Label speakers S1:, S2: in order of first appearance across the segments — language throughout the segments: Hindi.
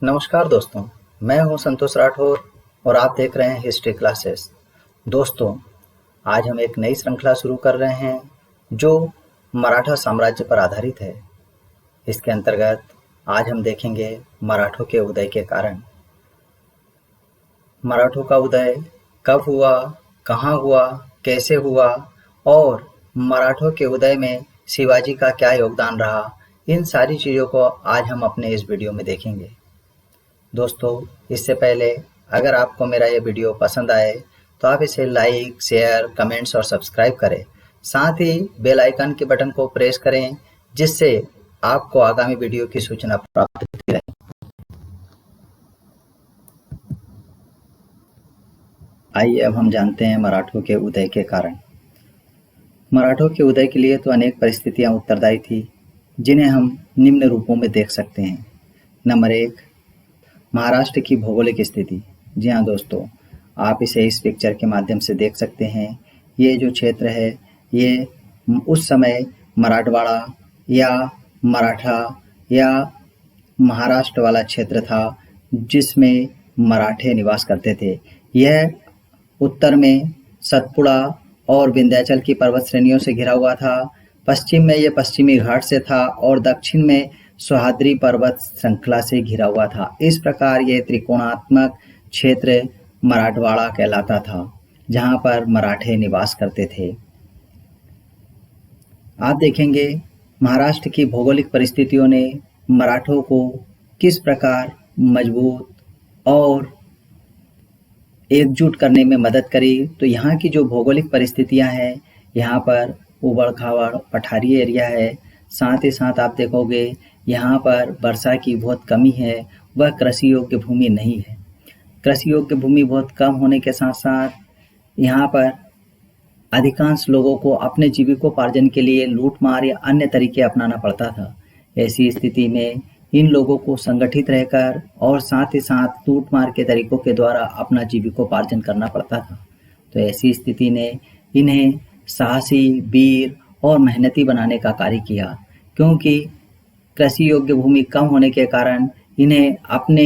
S1: नमस्कार दोस्तों, मैं हूं संतोष राठौर और आप देख रहे हैं हिस्ट्री क्लासेस। दोस्तों, आज हम एक नई श्रृंखला शुरू कर रहे हैं जो मराठा साम्राज्य पर आधारित है। इसके अंतर्गत आज हम देखेंगे मराठों के उदय के कारण। मराठों का उदय कब हुआ, कहाँ हुआ, कैसे हुआ और मराठों के उदय में शिवाजी का क्या योगदान रहा, इन सारी चीज़ों को आज हम अपने इस वीडियो में देखेंगे। दोस्तों, इससे पहले अगर आपको मेरा ये वीडियो पसंद आए तो आप इसे लाइक, शेयर, कमेंट्स और सब्सक्राइब करें। साथ ही बेल आइकन के बटन को प्रेस करें जिससे आपको आगामी वीडियो की सूचना प्राप्त होती रहे। आइए अब हम जानते हैं मराठों के उदय के कारण। मराठों के उदय के लिए तो अनेक परिस्थितियां उत्तरदायी थी जिन्हें हम निम्न रूपों में देख सकते हैं। नंबर 1, महाराष्ट्र की भौगोलिक स्थिति। जी हाँ दोस्तों, आप इसे इस पिक्चर के माध्यम से देख सकते हैं। ये जो क्षेत्र है ये उस समय मराठवाड़ा या मराठा या महाराष्ट्र वाला क्षेत्र था जिसमें मराठे निवास करते थे। यह उत्तर में सतपुड़ा और विंध्याचल की पर्वत श्रेणियों से घिरा हुआ था। पश्चिम में ये पश्चिमी घाट से था और दक्षिण में सह्याद्री पर्वत श्रृंखला से घिरा हुआ था। इस प्रकार ये त्रिकोणात्मक क्षेत्र मराठवाड़ा कहलाता था जहाँ पर मराठे निवास करते थे। आप देखेंगे महाराष्ट्र की भौगोलिक परिस्थितियों ने मराठों को किस प्रकार मजबूत और एकजुट करने में मदद करी। तो यहाँ की जो भौगोलिक परिस्थितियाँ हैं, यहाँ पर उबड़ खाबड़ पठारी एरिया है। साथ ही साथ आप देखोगे यहाँ पर वर्षा की बहुत कमी है, वह कृषि योग्य भूमि नहीं है। कृषि योग्य भूमि बहुत कम होने के साथ साथ यहाँ पर अधिकांश लोगों को अपने जीविकोपार्जन के लिए लूटमार या अन्य तरीके अपनाना पड़ता था। ऐसी स्थिति में इन लोगों को संगठित रहकर और साथ ही साथ लूटमार के तरीकों के द्वारा अपना जीविकोपार्जन करना पड़ता था। तो ऐसी स्थिति ने इन्हें साहसी, वीर और मेहनती बनाने का कार्य किया, क्योंकि कृषि योग्य भूमि कम होने के कारण इन्हें अपने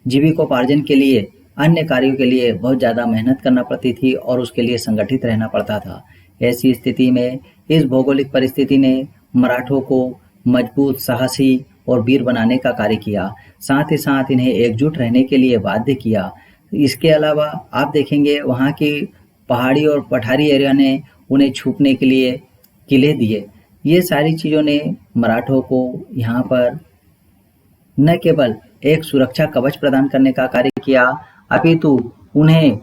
S1: जीविकोपार्जन के लिए, अन्य कार्यों के लिए बहुत ज़्यादा मेहनत करना पड़ती थी और उसके लिए संगठित रहना पड़ता था। ऐसी स्थिति में इस भौगोलिक परिस्थिति ने मराठों को मजबूत, साहसी और वीर बनाने का कार्य किया। साथ ही साथ इन्हें एकजुट रहने के लिए बाध्य किया। इसके अलावा आप देखेंगे वहाँ की पहाड़ी और पठारी एरिया ने उन्हें छुपने के लिए किले दिए। ये सारी चीज़ों ने मराठों को यहाँ पर न केवल एक सुरक्षा कवच प्रदान करने का कार्य किया, अपितु उन्हें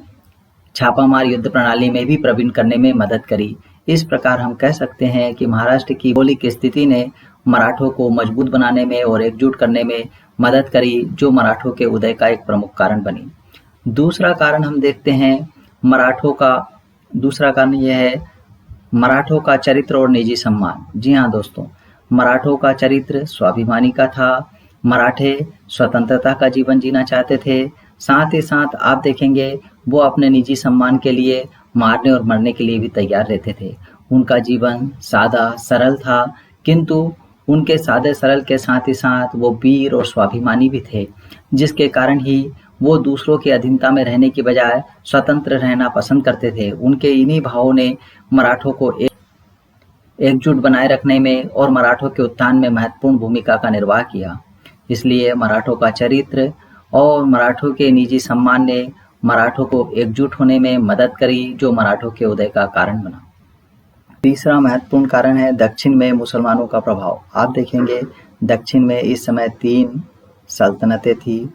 S1: छापामार युद्ध प्रणाली में भी प्रवीण करने में मदद करी। इस प्रकार हम कह सकते हैं कि महाराष्ट्र की भौगोलिक स्थिति ने मराठों को मजबूत बनाने में और एकजुट करने में मदद करी, जो मराठों के उदय का एक प्रमुख कारण बनी। दूसरा कारण हम देखते हैं मराठों का, दूसरा कारण यह है मराठों का चरित्र और निजी सम्मान। जी हाँ दोस्तों, मराठों का चरित्र स्वाभिमानी का था। मराठे स्वतंत्रता का जीवन जीना चाहते थे। साथ ही साथ आप देखेंगे वो अपने निजी सम्मान के लिए मारने और मरने के लिए भी तैयार रहते थे। उनका जीवन सादा सरल था, किंतु उनके सादे सरल के साथ ही साथ वो वीर और स्वाभिमानी भी थे, जिसके कारण ही वो दूसरों की अधीनता में रहने की बजाय स्वतंत्र रहना पसंद करते थे। उनके इन्हीं भावों ने मराठों को एकजुट बनाए रखने में और मराठों के उत्थान में महत्वपूर्ण भूमिका का निर्वाह किया। इसलिए मराठों का चरित्र और मराठों के निजी सम्मान ने मराठों को एकजुट होने में मदद करी, जो मराठों के उदय का कारण बना। तीसरा महत्वपूर्ण कारण है दक्षिण में मुसलमानों का प्रभाव। आप देखेंगे दक्षिण में इस समय 3 सल्तनतें थी,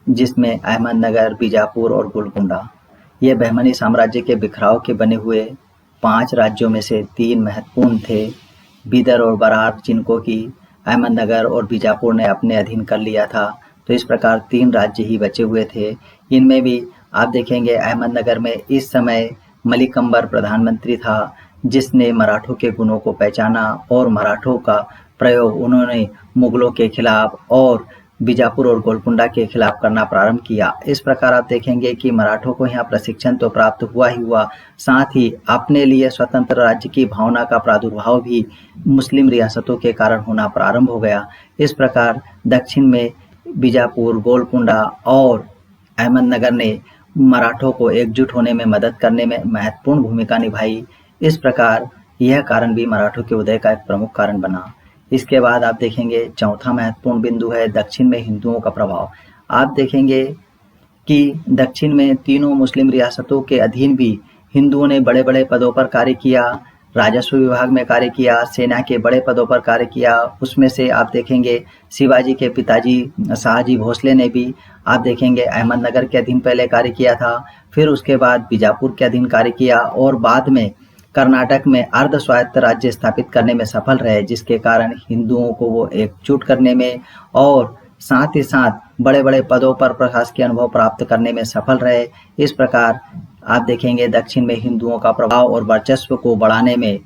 S1: जिसमें अहमदनगर, बीजापुर और गोलकुंडा। ये बहमनी साम्राज्य के बिखराव के बने हुए 5 राज्यों में से 3 महत्वपूर्ण थे। बीदर और बरार, जिनको कि अहमदनगर और बीजापुर ने अपने अधीन कर लिया था। तो इस प्रकार 3 राज्य ही बचे हुए थे। इनमें भी आप देखेंगे अहमदनगर में इस समय मलिक अंबर प्रधानमंत्री था, जिसने मराठों के गुणों को पहचाना और मराठों का प्रयोग उन्होंने मुगलों के खिलाफ और बीजापुर और गोलकुंडा के खिलाफ करना प्रारंभ किया। इस प्रकार आप देखेंगे कि मराठों को यहाँ प्रशिक्षण तो प्राप्त हुआ ही हुआ, साथ ही अपने लिए स्वतंत्र राज्य की भावना का प्रादुर्भाव भी मुस्लिम रियासतों के कारण होना प्रारंभ हो गया। इस प्रकार दक्षिण में बीजापुर, गोलकुंडा और अहमदनगर ने मराठों को एकजुट होने में मदद करने में महत्वपूर्ण भूमिका निभाई। इस प्रकार यह कारण भी मराठों के उदय का एक प्रमुख कारण बना। इसके बाद आप देखेंगे चौथा महत्वपूर्ण बिंदु है दक्षिण में हिंदुओं का प्रभाव। आप देखेंगे कि दक्षिण में तीनों मुस्लिम रियासतों के अधीन भी हिंदुओं ने बड़े बड़े पदों पर कार्य किया, राजस्व विभाग में कार्य किया, सेना के बड़े पदों पर कार्य किया। उसमें से आप देखेंगे शिवाजी के पिताजी शाहजी भोसले ने भी आप देखेंगे अहमदनगर के अधीन पहले कार्य किया था, फिर उसके बाद बीजापुर के अधीन कार्य किया और बाद में कर्नाटक में अर्ध स्वायत्त राज्य स्थापित करने में सफल रहे, जिसके कारण हिंदुओं को वो एकजुट करने में और साथ ही साथ बड़े बड़े पदों पर प्रशासकीय अनुभव प्राप्त करने में सफल रहे। इस प्रकार आप देखेंगे दक्षिण में हिंदुओं का प्रभाव और वर्चस्व को बढ़ाने में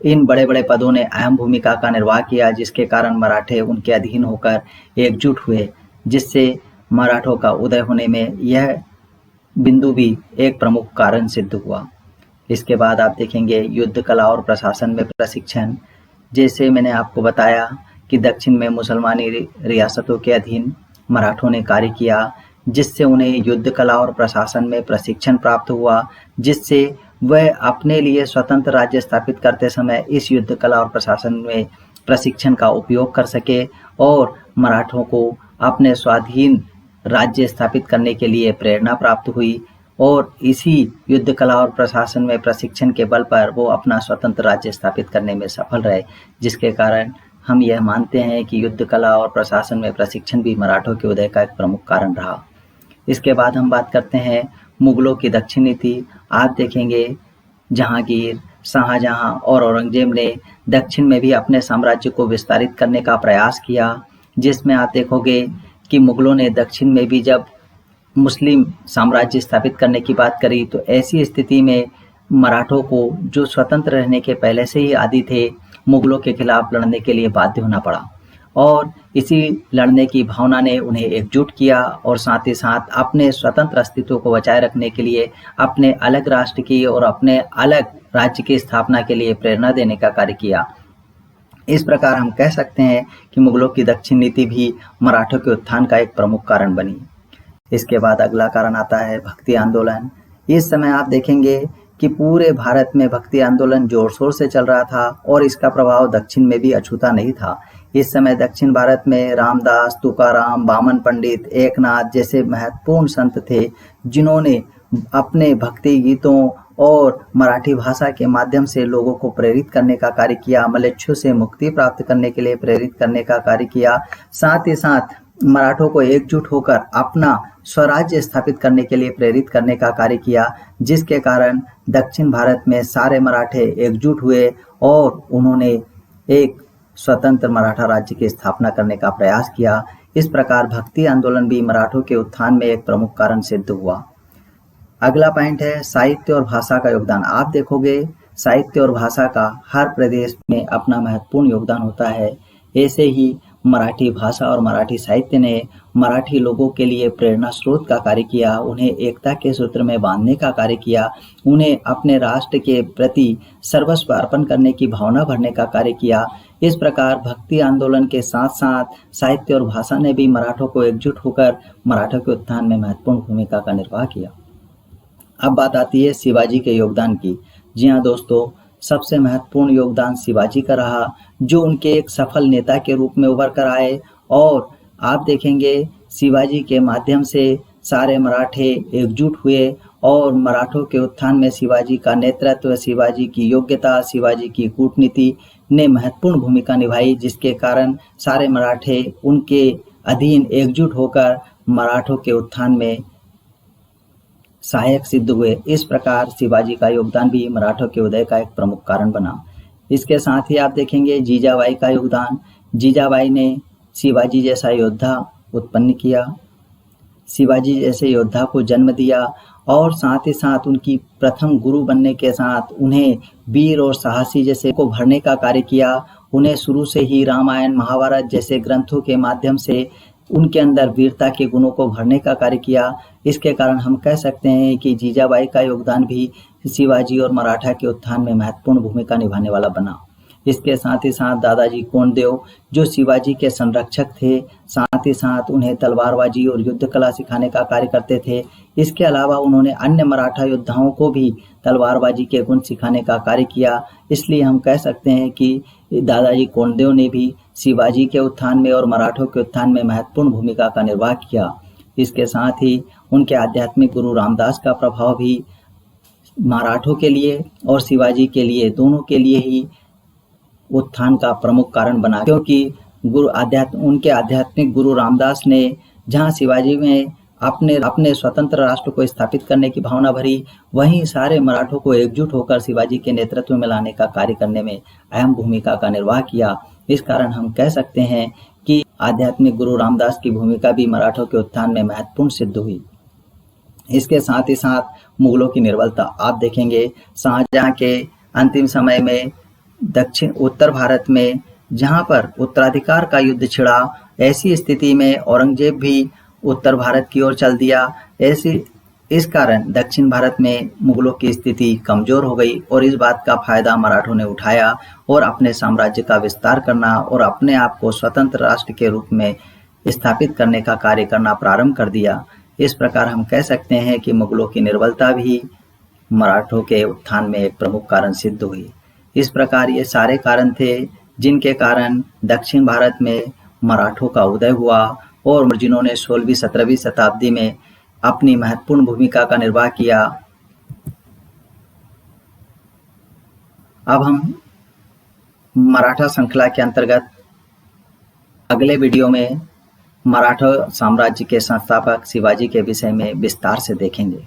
S1: इन बड़े बड़े पदों ने अहम भूमिका का निर्वाह किया, जिसके कारण मराठे उनके अधीन होकर एकजुट हुए, जिससे मराठों का उदय होने में यह बिंदु भी एक प्रमुख कारण सिद्ध हुआ। इसके बाद आप देखेंगे युद्ध कला और प्रशासन में प्रशिक्षण। जैसे मैंने आपको बताया कि दक्षिण में मुसलमानी रियासतों के अधीन मराठों ने कार्य किया, जिससे उन्हें युद्ध कला और प्रशासन में प्रशिक्षण प्राप्त हुआ, जिससे वह अपने लिए स्वतंत्र राज्य स्थापित करते समय इस युद्ध कला और प्रशासन में प्रशिक्षण का उपयोग कर सके और मराठों को अपने स्वाधीन राज्य स्थापित करने के लिए प्रेरणा प्राप्त हुई और इसी युद्ध कला और प्रशासन में प्रशिक्षण के बल पर वो अपना स्वतंत्र राज्य स्थापित करने में सफल रहे, जिसके कारण हम यह मानते हैं कि युद्ध कला और प्रशासन में प्रशिक्षण भी मराठों के उदय का एक प्रमुख कारण रहा। इसके बाद हम बात करते हैं मुगलों की दक्षिण नीति। आप देखेंगे जहांगीर, शाहजहां और औरंगजेब ने दक्षिण में भी अपने साम्राज्य को विस्तारित करने का प्रयास किया, जिसमें आप देखोगे कि मुगलों ने दक्षिण में भी जब मुस्लिम साम्राज्य स्थापित करने की बात करी तो ऐसी स्थिति में मराठों को, जो स्वतंत्र रहने के पहले से ही आदी थे, मुगलों के खिलाफ लड़ने के लिए बाध्य होना पड़ा और इसी लड़ने की भावना ने उन्हें एकजुट किया और साथ ही साथ अपने स्वतंत्र अस्तित्व को बचाए रखने के लिए अपने अलग राष्ट्र की और अपने अलग राज्य की स्थापना के लिए प्रेरणा देने का कार्य किया। इस प्रकार हम कह सकते हैं कि मुगलों की दक्षिण नीति भी मराठों के उत्थान का एक प्रमुख कारण बनी। इसके बाद अगला कारण आता है भक्ति आंदोलन। इस समय आप देखेंगे कि पूरे भारत में भक्ति आंदोलन जोर शोर से चल रहा था और इसका प्रभाव दक्षिण में भी अछूता नहीं था। इस समय दक्षिण भारत में रामदास, तुकाराम, बामन पंडित, एकनाथ जैसे महत्वपूर्ण संत थे, जिन्होंने अपने भक्ति गीतों और मराठी भाषा के माध्यम से लोगों को प्रेरित करने का कार्य किया, मलेच्छों से मुक्ति प्राप्त करने के लिए प्रेरित करने का कार्य किया। साथ ही साथ मराठों को एकजुट होकर अपना स्वराज्य स्थापित करने के लिए प्रेरित करने का कार्य किया, जिसके कारण दक्षिण भारत में सारे मराठे एकजुट हुए और उन्होंने एक स्वतंत्र मराठा राज्य की स्थापना करने का प्रयास किया। इस प्रकार भक्ति आंदोलन भी मराठों के उत्थान में एक प्रमुख कारण सिद्ध हुआ। अगला पॉइंट है साहित्य और भाषा का योगदान। आप देखोगे साहित्य और भाषा का हर प्रदेश में अपना महत्वपूर्ण योगदान होता है। ऐसे ही मराठी भाषा और मराठी साहित्य ने मराठी लोगों के लिए प्रेरणा स्रोत का कार्य किया, उन्हें एकता के सूत्र में बांधने का कार्य किया, उन्हें अपने राष्ट्र के प्रति सर्वस्व अर्पण करने की भावना भरने का कार्य किया। इस प्रकार भक्ति आंदोलन के साथ साथ साहित्य और भाषा ने भी मराठों को एकजुट होकर मराठों के उत्थान में महत्वपूर्ण भूमिका का निर्वाह किया। अब बात आती है शिवाजी के योगदान की। जी हाँ दोस्तों, सबसे महत्वपूर्ण योगदान शिवाजी का रहा, जो उनके एक सफल नेता के रूप में उभर कर आए और आप देखेंगे शिवाजी के माध्यम से सारे मराठे एकजुट हुए और मराठों के उत्थान में शिवाजी का नेतृत्व, शिवाजी की योग्यता, शिवाजी की कूटनीति ने महत्वपूर्ण भूमिका निभाई, जिसके कारण सारे मराठे उनके अधीन एकजुट होकर मराठों के उत्थान में सहायक सिद्ध हुए। इस प्रकार शिवाजी का योगदान भी मराठों के उदय का एक प्रमुख कारण बना। इसके साथ ही आप देखेंगे जीजाबाई का योगदान। जीजाबाई ने शिवाजी जैसा योद्धा उत्पन्न किया, शिवाजी जैसे योद्धा को जन्म दिया और साथ ही साथ उनकी प्रथम गुरु बनने के साथ उन्हें वीर और साहसी जैसे को भरने का कार्य किया। उन्हें शुरू से ही रामायण, महाभारत जैसे ग्रंथों के माध्यम से उनके अंदर वीरता के गुणों को भरने का कार्य किया। इसके कारण हम कह सकते हैं कि जीजाबाई का योगदान भी शिवाजी और मराठा के उत्थान में महत्वपूर्ण भूमिका निभाने वाला बना। इसके साथ ही साथ दादाजी कोंडदेव जो शिवाजी के संरक्षक थे, साथ ही साथ उन्हें तलवारबाजी और युद्ध कला सिखाने का कार्य करते थे। इसके अलावा उन्होंने अन्य मराठा योद्धाओं को भी तलवारबाजी के गुण सिखाने का कार्य किया। इसलिए हम कह सकते हैं कि दादाजी कोंडदेव ने भी शिवाजी के उत्थान में और मराठों के उत्थान में महत्वपूर्ण भूमिका का निर्वाह किया। इसके साथ ही उनके आध्यात्मिक गुरु रामदास का प्रभाव भी मराठों के लिए और शिवाजी के लिए, दोनों के लिए ही उत्थान का प्रमुख कारण बना, क्योंकि उनके आध्यात्मिक गुरु रामदास ने जहां शिवाजी में अपने स्वतंत्र राष्ट्र को स्थापित करने की भावना भरी, वहीं सारे मराठों को एकजुट होकर शिवाजी के नेतृत्व में लाने का कार्य करने में अहम भूमिका का निर्वाह किया। इस कारण हम कह सकते हैं कि आध्यात्मिक गुरु रामदास की भूमिका भी मराठों के उत्थान में महत्वपूर्ण सिद्ध हुई। इसके साथ ही साथ मुगलों की निर्बलता आप देखेंगे, शाहजहां के अंतिम समय में उत्तर भारत में जहां पर उत्तराधिकार का युद्ध छिड़ा, ऐसी स्थिति में औरंगजेब भी उत्तर भारत की ओर चल दिया। इस कारण दक्षिण भारत में मुगलों की स्थिति कमजोर हो गई और इस बात का फायदा मराठों ने उठाया और अपने साम्राज्य का विस्तार करना और अपने आप को स्वतंत्र राष्ट्र के रूप में स्थापित करने का कार्य करना प्रारंभ कर दिया। इस प्रकार हम कह सकते हैं कि मुगलों की निर्बलता भी मराठों के उत्थान में एक प्रमुख कारण सिद्ध हुई। इस प्रकार ये सारे कारण थे जिनके कारण दक्षिण भारत में मराठों का उदय हुआ और जिन्होंने 16वीं 17वीं शताब्दी में अपनी महत्वपूर्ण भूमिका का निर्वाह किया। अब हम मराठा श्रृंखला के अंतर्गत अगले वीडियो में मराठा साम्राज्य के संस्थापक शिवाजी के विषय में विस्तार से देखेंगे।